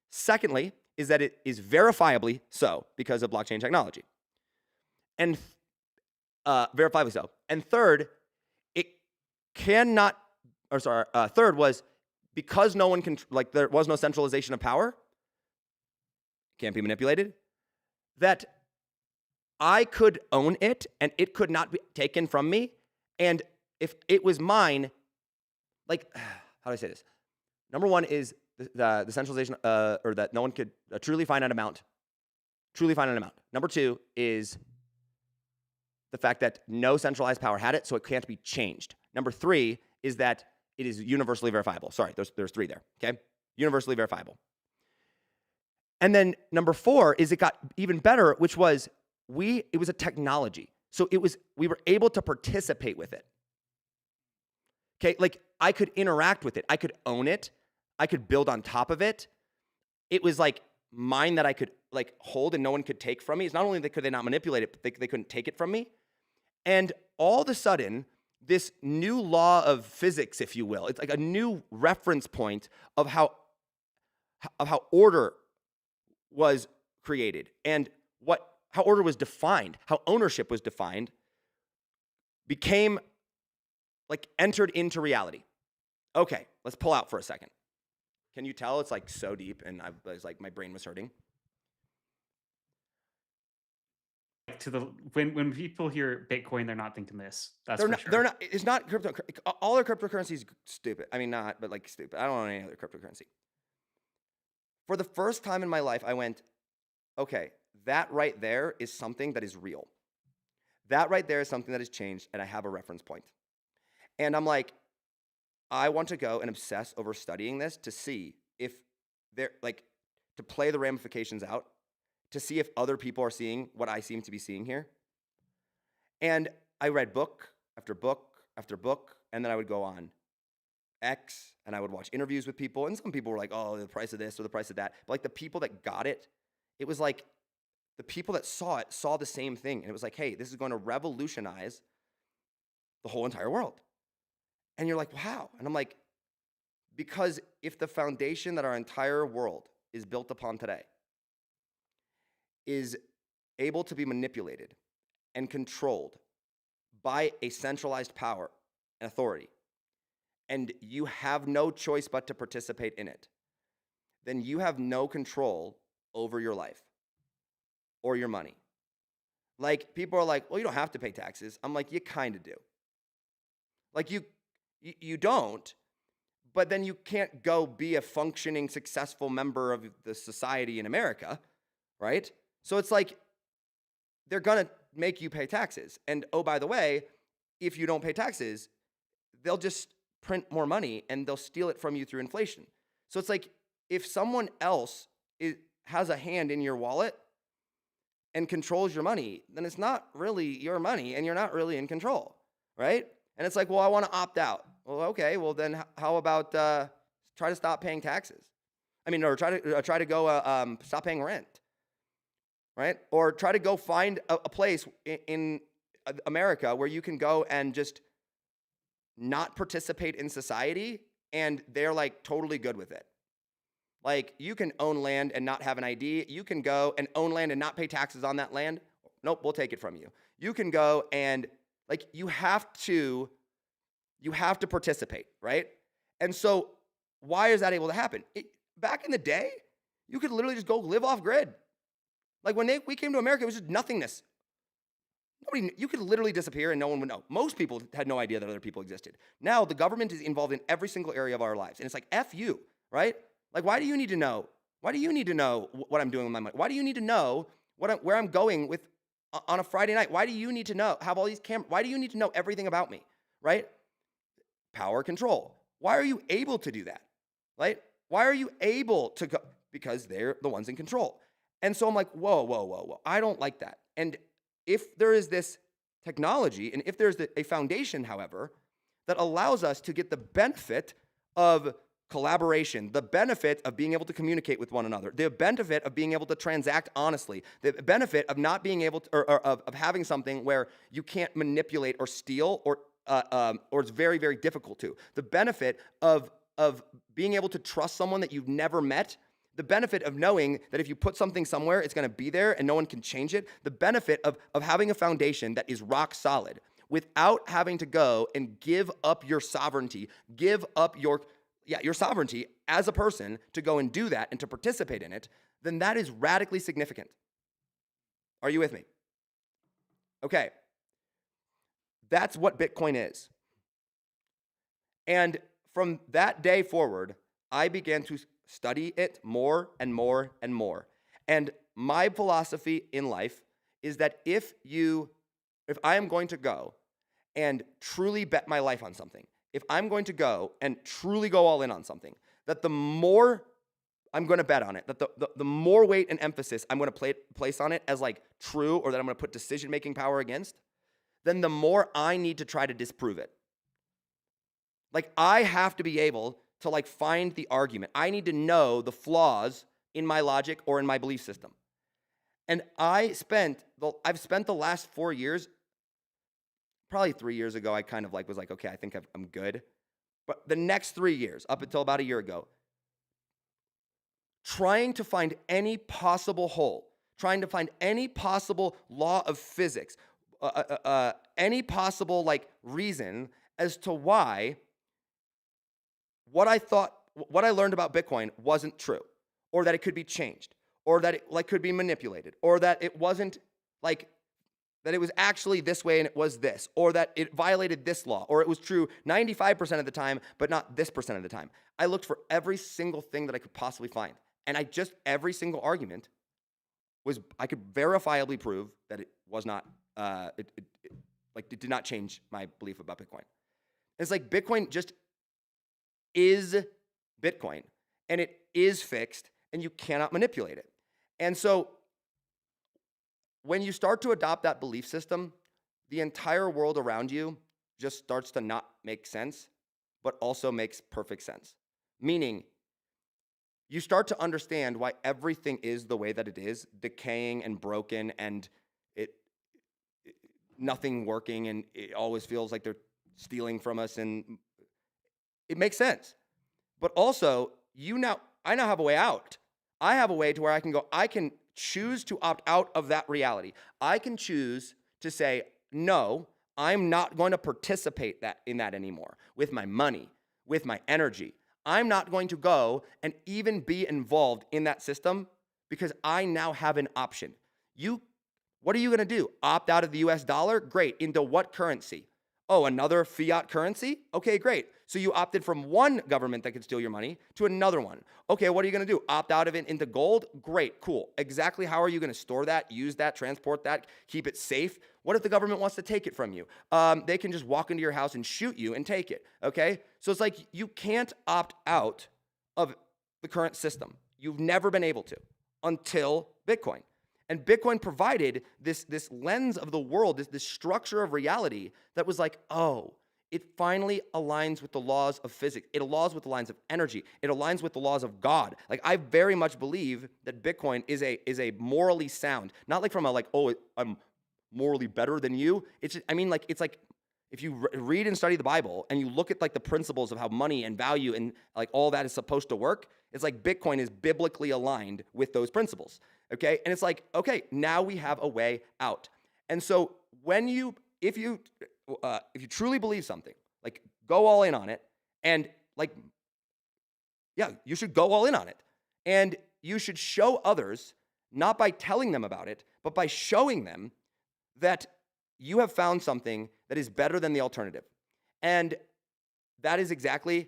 A: Secondly, is that it is verifiably so because of blockchain technology. And verifiably so. And third, third was because no one can, there was no centralization of power, can't be manipulated, that I could own it and it could not be taken from me. And if it was mine, how do I say this? Number one is the centralization, or that no one could, a truly finite amount. Number two is the fact that no centralized power had it, so it can't be changed. Number three is that it is universally verifiable. Sorry, there's three there, okay? Universally verifiable. And then number four is it got even better, which was it was a technology. So we were able to participate with it. Okay, I could interact with it. I could own it. I could build on top of it. It was mine that I could hold and no one could take from me. It's not only could they not manipulate it, but they couldn't take it from me. And all of a sudden, this new law of physics, if you will, it's like a new reference point of how order was created and how order was defined, how ownership was defined, became entered into reality. Okay, let's pull out for a second. Can you tell it's so deep, and my brain was hurting?
C: When people hear Bitcoin, they're not thinking this. That's
A: They're
C: for
A: not.
C: sure.
A: They're not. It's not crypto. All their cryptocurrencies stupid. I mean, not, but stupid. I don't want any other cryptocurrency. For the first time in my life, I went, okay, that right there is something that is real. That right there is something that has changed, and I have a reference point. And I'm like, I want to go and obsess over studying this to see if they're to play the ramifications out, to see if other people are seeing what I seem to be seeing here. And I read book after book after book, and then I would go on X and I would watch interviews with people, and some people were like, oh, the price of this or the price of that. But the people that got it, it was the people that saw it saw the same thing. And it was hey, this is going to revolutionize the whole entire world. And you're like, wow. And I'm like, because if the foundation that our entire world is built upon today is able to be manipulated and controlled by a centralized power and authority, and you have no choice but to participate in it, then you have no control over your life or your money. People are well, you don't have to pay taxes. I'm you kind of do. You don't, but then you can't go be a functioning, successful member of the society in America, right? So it's they're going to make you pay taxes. And oh, by the way, if you don't pay taxes, they'll just print more money and they'll steal it from you through inflation. So it's if someone else has a hand in your wallet and controls your money, then it's not really your money and you're not really in control, right? And it's well, I want to opt out. Well, okay, well then how about try to stop paying taxes? I mean, or try to go stop paying rent, right? Or try to go find a place in America where you can go and just not participate in society, and they're totally good with it. You can own land and not have an ID. You can go and own land and not pay taxes on that land. Nope, we'll take it from you. You can go and you have to participate, right? And so why is that able to happen? Back in the day, you could literally just go live off grid. When we came to America, it was just nothingness. You could literally disappear and no one would know. Most people had no idea that other people existed. Now the government is involved in every single area of our lives. And it's F you, right? Why do you need to know Why do you need to know what I'm doing with my money? Why do you need to know where I'm going with on a Friday night? Why do you need to have all these cameras? Why do you need to know everything about me, right? Power control. Why are you able to do that, right? Why are you able to go? Because they're the ones in control. And so I'm like, whoa, whoa, whoa, whoa. I don't like that. And if there is this technology, and if there's a foundation, however, that allows us to get the benefit of collaboration, the benefit of being able to communicate with one another, the benefit of being able to transact honestly, the benefit of not being able to, or of having something where you can't manipulate or steal, or it's very, very difficult to. The benefit of being able to trust someone that you've never met. The benefit of knowing that if you put something somewhere, it's going to be there and no one can change it. The benefit of having a foundation that is rock solid without having to go and give up your sovereignty, give up your sovereignty as a person to go and do that and to participate in it, then that is radically significant. Are you with me? Okay. That's what Bitcoin is. And from that day forward, I began to study it more and more and more. And my philosophy in life is that if I am going to go and truly bet my life on something, if I'm going to go and truly go all in on something, that the more I'm going to bet on it, that the more weight and emphasis I'm going to place on it as like true, or that I'm going to put decision-making power against, then the more I need to try to disprove it. Like, I have to be able to like find the argument. I need to know the flaws in my logic or in my belief system. And I've spent the last 4 years, probably 3 years ago, I kind of like was like, okay, I think I'm good. But the next 3 years, up until about a year ago, trying to find any possible hole, trying to find any possible law of physics, any possible like reason as to why what I learned about Bitcoin wasn't true, or that it could be changed, or that it like could be manipulated, or that it wasn't like that it was actually this way and it was this, or that it violated this law, or it was true 95% of the time, but not this percent of the time. I looked for every single thing that I could possibly find. And every single argument I could verifiably prove that it was not, it did not change my belief about Bitcoin. It's like Bitcoin just is Bitcoin, and it is fixed, and you cannot manipulate it. And so when you start to adopt that belief system, the entire world around you just starts to not make sense, but also makes perfect sense. Meaning, you start to understand why everything is the way that it is, decaying and broken, and nothing working, and it always feels like they're stealing from us, and it makes sense. But also, I now have a way out. I have a way to where I can choose to opt out of that reality. I can choose to say, no, I'm not going to participate in that anymore with my money, with my energy. I'm not going to go and even be involved in that system because I now have an option. What are you going to do? Opt out of the US dollar? Great. Into what currency? Oh, another fiat currency? Okay, great. So you opted from one government that could steal your money to another one. Okay, what are you going to do? Opt out of it into gold? Great, cool. Exactly how are you going to store that, use that, transport that, keep it safe? What if the government wants to take it from you? They can just walk into your house and shoot you and take it, okay? So it's like you can't opt out of the current system. You've never been able to until Bitcoin. And Bitcoin provided this lens of the world, this structure of reality that was like, oh, it finally aligns with the laws of physics. It aligns with the lines of energy. It aligns with the laws of God. Like, I very much believe that Bitcoin is a morally sound, not like from a like, oh, I'm morally better than you. It's like if you read and study the Bible and you look at like the principles of how money and value and like all that is supposed to work, it's like Bitcoin is biblically aligned with those principles. Okay. And it's like, okay, now we have a way out. And so if you truly believe something, like go all in on it, and like, yeah, you should go all in on it. And you should show others, not by telling them about it, but by showing them that you have found something that is better than the alternative. And that is exactly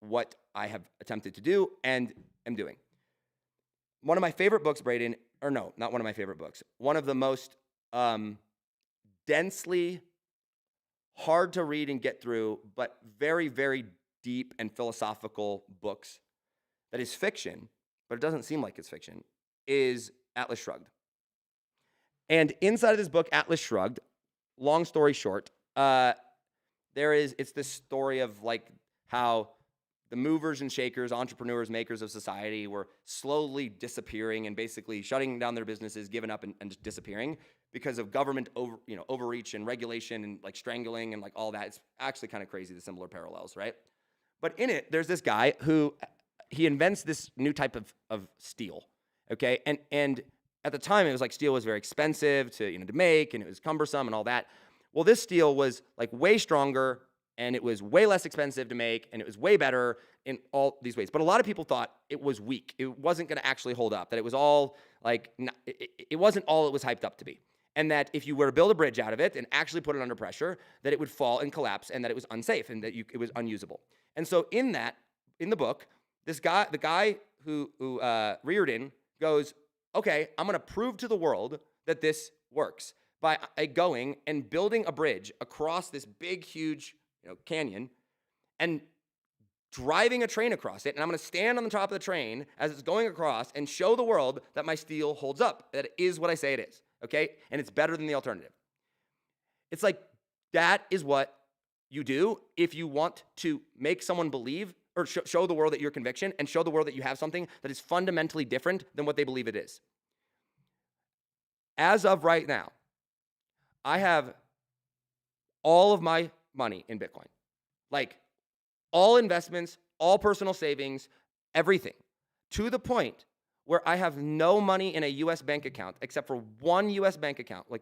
A: what I have attempted to do and am doing. one of my favorite books, Braden, or no, not one of my favorite books. One of the most densely hard to read and get through, but very, very deep and philosophical books that is fiction, but it doesn't seem like it's fiction, is Atlas Shrugged. And inside of this book, Atlas Shrugged, long story short, it's this story of like how the movers and shakers, entrepreneurs, makers of society were slowly disappearing and basically shutting down their businesses, giving up and just disappearing because of government overreach and regulation and like strangling and like all that. It's actually kind of crazy, the similar parallels, right? But in it, there's this guy who he invents this new type of steel, okay? And at the time, it was like steel was very expensive to make, and it was cumbersome and all that. Well, this steel was like way stronger, and it was way less expensive to make, and it was way better in all these ways. But a lot of people thought it was weak. It wasn't going to actually hold up, that it was all like, it wasn't all it was hyped up to be. And that if you were to build a bridge out of it and actually put it under pressure, that it would fall and collapse, and that it was unsafe, and that it was unusable. And so in the book, the guy who Reardon goes, okay, I'm going to prove to the world that this works by going and building a bridge across this big, huge canyon and driving a train across it. And I'm going to stand on the top of the train as it's going across and show the world that my steel holds up, that it is what I say it is, okay? And it's better than the alternative. It's like that is what you do if you want to make someone believe or show the world that your conviction and show the world that you have something that is fundamentally different than what they believe it is. As of right now, I have all of my money in Bitcoin, like all investments, all personal savings, everything, to the point where I have no money in a US bank account except for one US bank account, like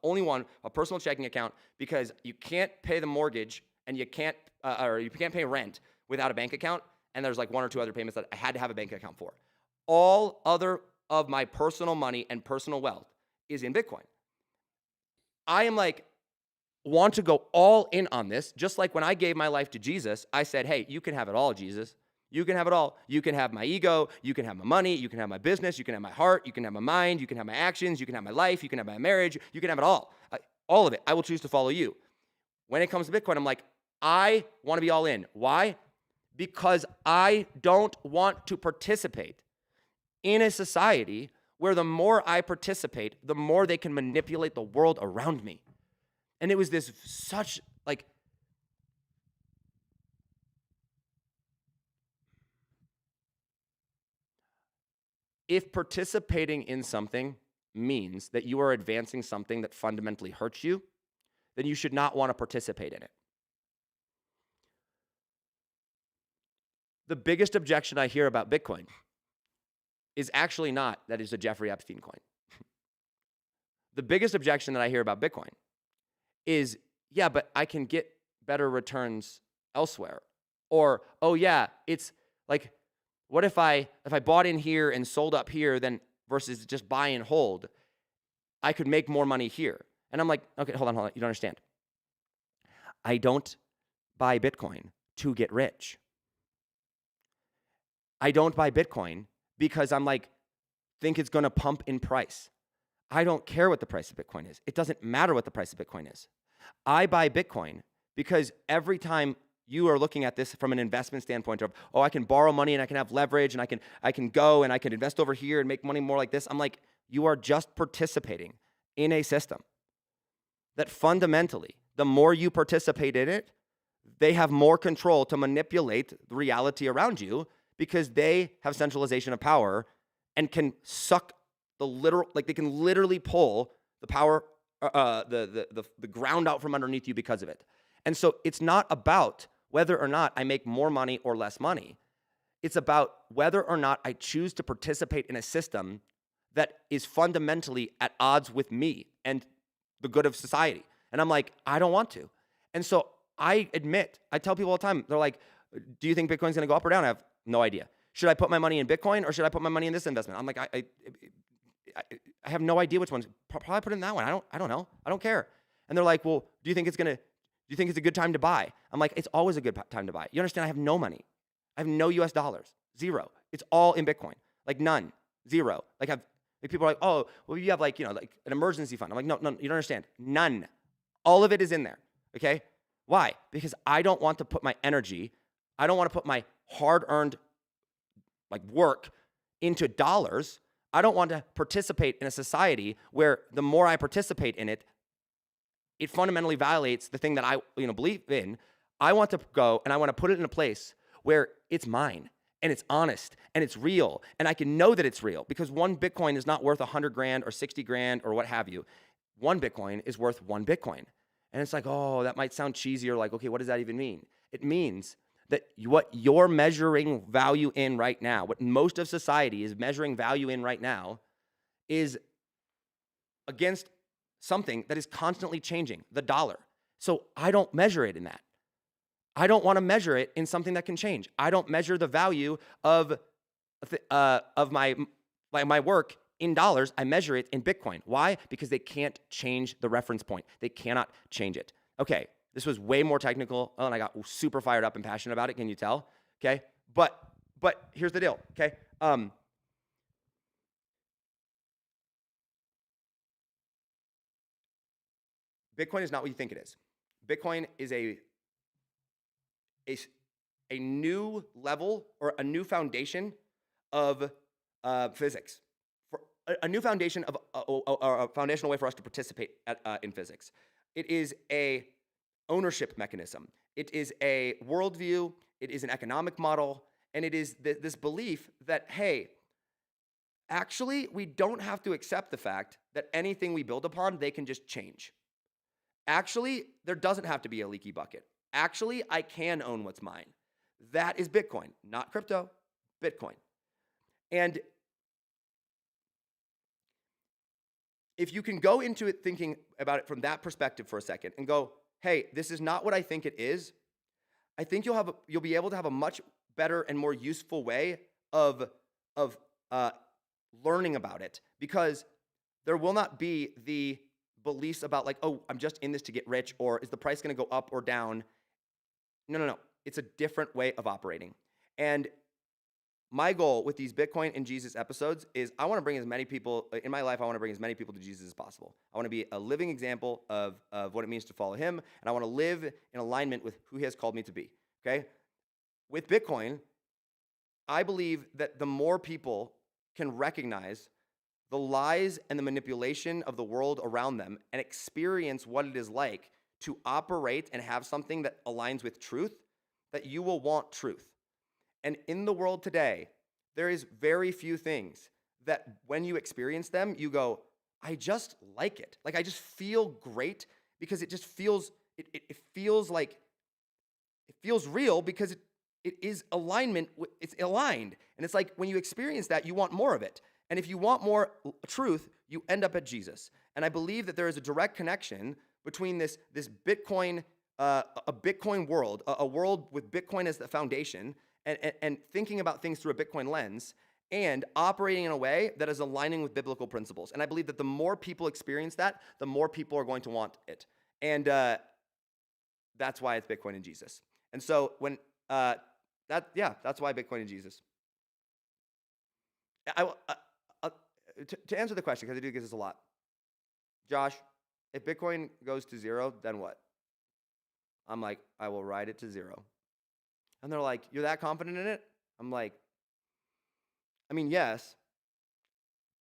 A: only one, a personal checking account, because you can't pay the mortgage and you can't pay rent without a bank account. And there's like one or two other payments that I had to have a bank account for. All other of my personal money and personal wealth is in Bitcoin. I am like, want to go all in on this. Just like when I gave my life to Jesus, I said, hey, you can have it all, Jesus. You can have it all. You can have my ego. You can have my money. You can have my business. You can have my heart. You can have my mind. You can have my actions. You can have my life. You can have my marriage. You can have it all. All of it. I will choose to follow you. When it comes to Bitcoin, I'm like, I want to be all in. Why? Because I don't want to participate in a society where the more I participate, the more they can manipulate the world around me. And it was this such like, if participating in something means that you are advancing something that fundamentally hurts you, then you should not want to participate in it. The biggest objection I hear about Bitcoin is actually not that it's a Jeffrey Epstein coin. The biggest objection that I hear about Bitcoin is, yeah, but I can get better returns elsewhere. Or, oh yeah, it's like, what if I bought in here and sold up here, then versus just buy and hold, I could make more money here. And I'm like, okay, hold on, you don't understand. I don't buy Bitcoin to get rich. I don't buy Bitcoin because I'm like, think it's going to pump in price. I don't care what the price of Bitcoin is. It doesn't matter what the price of Bitcoin is. I buy Bitcoin because every time you are looking at this from an investment standpoint of, oh, I can borrow money and I can have leverage and I can go and I can invest over here and make money more like this. I'm like, you are just participating in a system that fundamentally, the more you participate in it, they have more control to manipulate the reality around you because they have centralization of power and can suck the literal, like they can literally pull the power, the ground out from underneath you because of it. And so it's not about whether or not I make more money or less money. It's about whether or not I choose to participate in a system that is fundamentally at odds with me and the good of society. And I'm like, I don't want to. And so I tell people all the time, they're like, do you think Bitcoin's going to go up or down? I have no idea. Should I put my money in Bitcoin or should I put my money in this investment? I'm like, I have no idea which one's. Probably put in that one. I don't know. I don't care. And they're like, well, do you think it's a good time to buy? I'm like, it's always a good time to buy. You understand? I have no money. I have no US dollars. Zero. It's all in Bitcoin. Like none, zero. People are like, oh, well, you have like an emergency fund. I'm like, no, you don't understand. None. All of it is in there. Okay. Why? Because I don't want to put my energy, I don't want to put my hard-earned work into dollars. I don't want to participate in a society where the more I participate in it, it fundamentally violates the thing that I believe in. I want to go and I want to put it in a place where it's mine and it's honest and it's real and I can know that it's real, because one Bitcoin is not worth 100 grand or 60 grand or what have you. One Bitcoin is worth one Bitcoin. And it's like, oh, that might sound cheesy, or like, okay, what does that even mean? It means that what you're measuring value in right now, what most of society is measuring value in right now, is against something that is constantly changing, the dollar. So I don't measure it in that. I don't want to measure it in something that can change. I don't measure the value of my work in dollars. I measure it in Bitcoin. Why? Because they can't change the reference point. They cannot change it. Okay, this was way more technical, and I got super fired up and passionate about it. Can you tell? Okay, but here's the deal. Okay, Bitcoin is not what you think it is. Bitcoin is a new level or a new foundation of physics, for a new foundation of a foundational way for us to participate in physics. It is a ownership mechanism. It is a worldview. It is an economic model, and it is this belief that, hey, actually, we don't have to accept the fact that anything we build upon, they can just change. Actually, there doesn't have to be a leaky bucket. Actually, I can own what's mine. That is Bitcoin, not crypto, Bitcoin. And if you can go into it thinking about it from that perspective for a second and go, hey, this is not what I think it is, I think you'll be able to have a much better and more useful way of learning about it, because there will not be the beliefs about like, oh, I'm just in this to get rich, or is the price going to go up or down? No. It's a different way of operating. And my goal with these Bitcoin and Jesus episodes is I want to bring as many people in my life. I want to bring as many people to Jesus as possible. I want to be a living example of what it means to follow him. And I want to live in alignment with who he has called me to be. Okay. With Bitcoin, I believe that the more people can recognize the lies and the manipulation of the world around them and experience what it is like to operate and have something that aligns with truth, that you will want truth. And in the world today, there is very few things that when you experience them, you go, I just like it. Like, I just feel great, because it just feels, it feels like, it feels real, because it is alignment, it's aligned. And it's like when you experience that, you want more of it. And if you want more truth, you end up at Jesus. And I believe that there is a direct connection between this Bitcoin, a Bitcoin world, a world with Bitcoin as the foundation, and thinking about things through a Bitcoin lens, and operating in a way that is aligning with biblical principles. And I believe that the more people experience that, the more people are going to want it. And that's why it's Bitcoin and Jesus. And so when that's why Bitcoin and Jesus. To answer the question, because I do get this a lot, Josh, if Bitcoin goes to zero, then what? I'm like, I will ride it to zero. And they're like, you're that confident in it? I'm like, I mean, yes,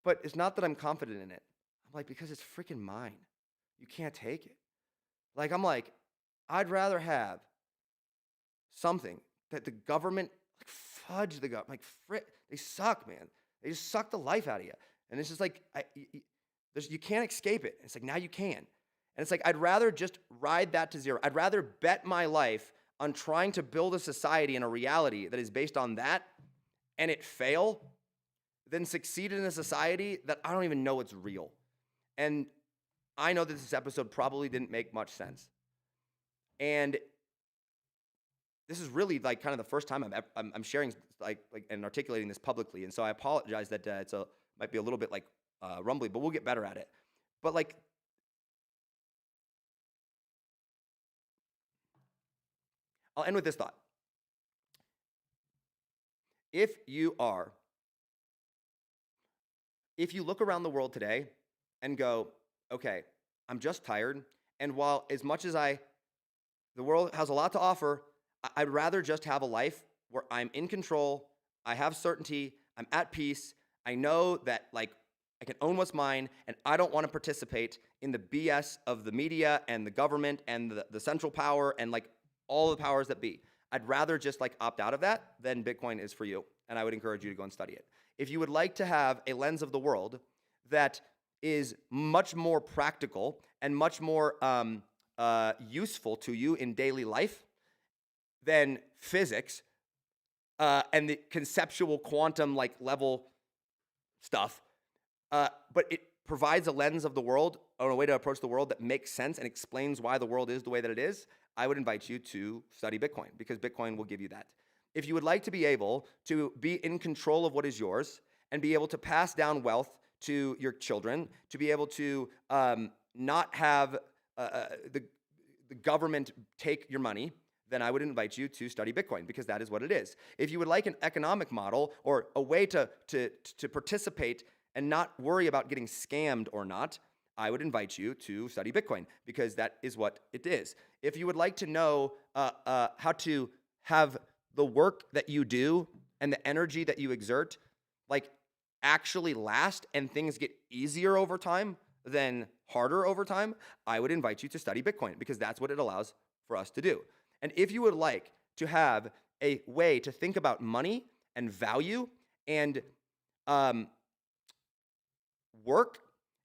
A: but it's not that I'm confident in it. I'm like, because it's freaking mine. You can't take it. Like, I'm like, I'd rather have something that the government, like, fudge the government, like, they suck, man. They just suck the life out of you. And it's just like, you can't escape it. It's like, now you can. And it's like, I'd rather just ride that to zero. I'd rather bet my life on trying to build a society and a reality that is based on that, and it fail, than succeed in a society that I don't even know it's real. And I know that this episode probably didn't make much sense. And this is really like kind of the first time I'm sharing like and articulating this publicly. And so I apologize that might be a little bit like rumbly, but we'll get better at it. But like, I'll end with this thought. If you are if you look around the world today and go, okay, I'm just tired. And while as much as the world has a lot to offer, I'd rather just have a life where I'm in control, I have certainty, I'm at peace, I know that like I can own what's mine, and I don't want to participate in the BS of the media and the government and the central power and like all the powers that be. I'd rather just like opt out of that, then Bitcoin is for you. And I would encourage you to go and study it. If you would like to have a lens of the world that is much more practical and much more useful to you in daily life than physics and the conceptual quantum like level stuff, but it provides a lens of the world or a way to approach the world that makes sense and explains why the world is the way that it is, I would invite you to study Bitcoin because Bitcoin will give you that. If you would like to be able to be in control of what is yours and be able to pass down wealth to your children, to be able to not have the government take your money, then I would invite you to study Bitcoin because that is what it is. If you would like an economic model or a way to participate and not worry about getting scammed or not, I would invite you to study Bitcoin because that is what it is. If you would like to know how to have the work that you do and the energy that you exert like actually last and things get easier over time than harder over time, I would invite you to study Bitcoin because that's what it allows for us to do. And if you would like to have a way to think about money and value and work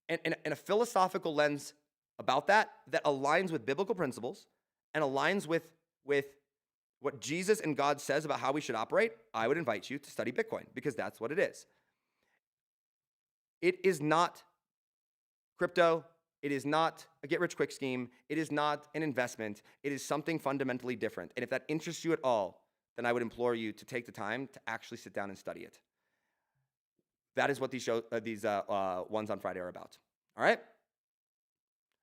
A: and a philosophical lens about that aligns with biblical principles and aligns with what Jesus and God says about how we should operate, I would invite you to study Bitcoin because that's what it is. It is not crypto. It is not a get-rich-quick scheme. It is not an investment. It is something fundamentally different. And if that interests you at all, then I would implore you to take the time to actually sit down and study it. That is what these ones on Friday are about. All right?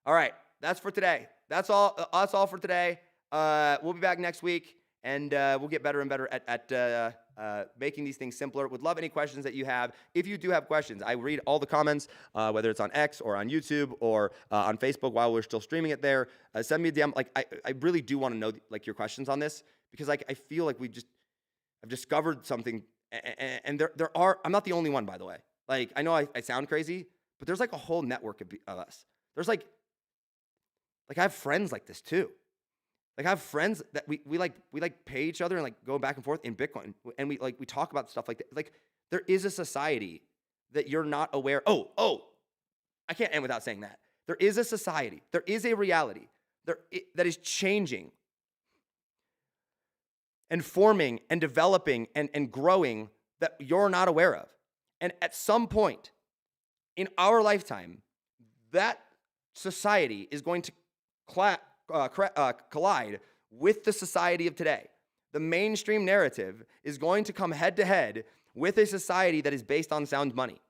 A: All right. That's for today. That's all for today. We'll be back next week, and we'll get better and better at making these things simpler. Would love any questions that you have. If you do have questions, I read all the comments, whether it's on X or on YouTube or on Facebook while we're still streaming it there. Send me a DM. Like I really do want to know like your questions on this because like I feel like I've discovered something, and there are. I'm not the only one, by the way. Like I know I sound crazy, but there's like a whole network of us. There's like I have friends like this too. Like I have friends that we pay each other and like go back and forth in Bitcoin, and we talk about stuff like that. Like there is a society that you're not aware. Oh, I can't end without saying that. There is a society. There is a reality that is changing and forming and developing and growing that you're not aware of. And at some point in our lifetime, that society is going to collide with the society of today. The mainstream narrative is going to come head to head with a society that is based on sound money.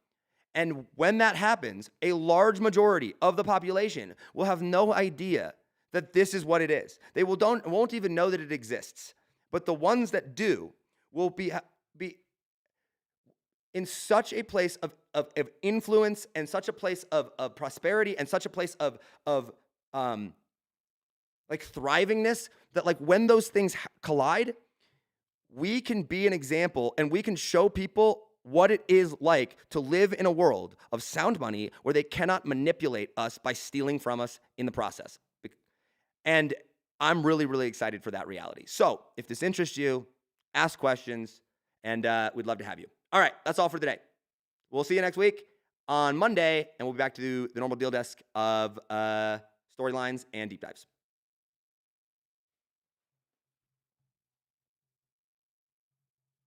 A: And when that happens, a large majority of the population will have no idea that this is what it is. They won't even know that it exists. But the ones that do will be in such a place of influence and such a place of prosperity and such a place of like thrivingness that like when those things collide, we can be an example and we can show people what it is like to live in a world of sound money where they cannot manipulate us by stealing from us in the process. And I'm really, really excited for that reality. So if this interests you, ask questions, and we'd love to have you. All right, that's all for today. We'll see you next week on Monday, and we'll be back to the normal deal desk of storylines and deep dives.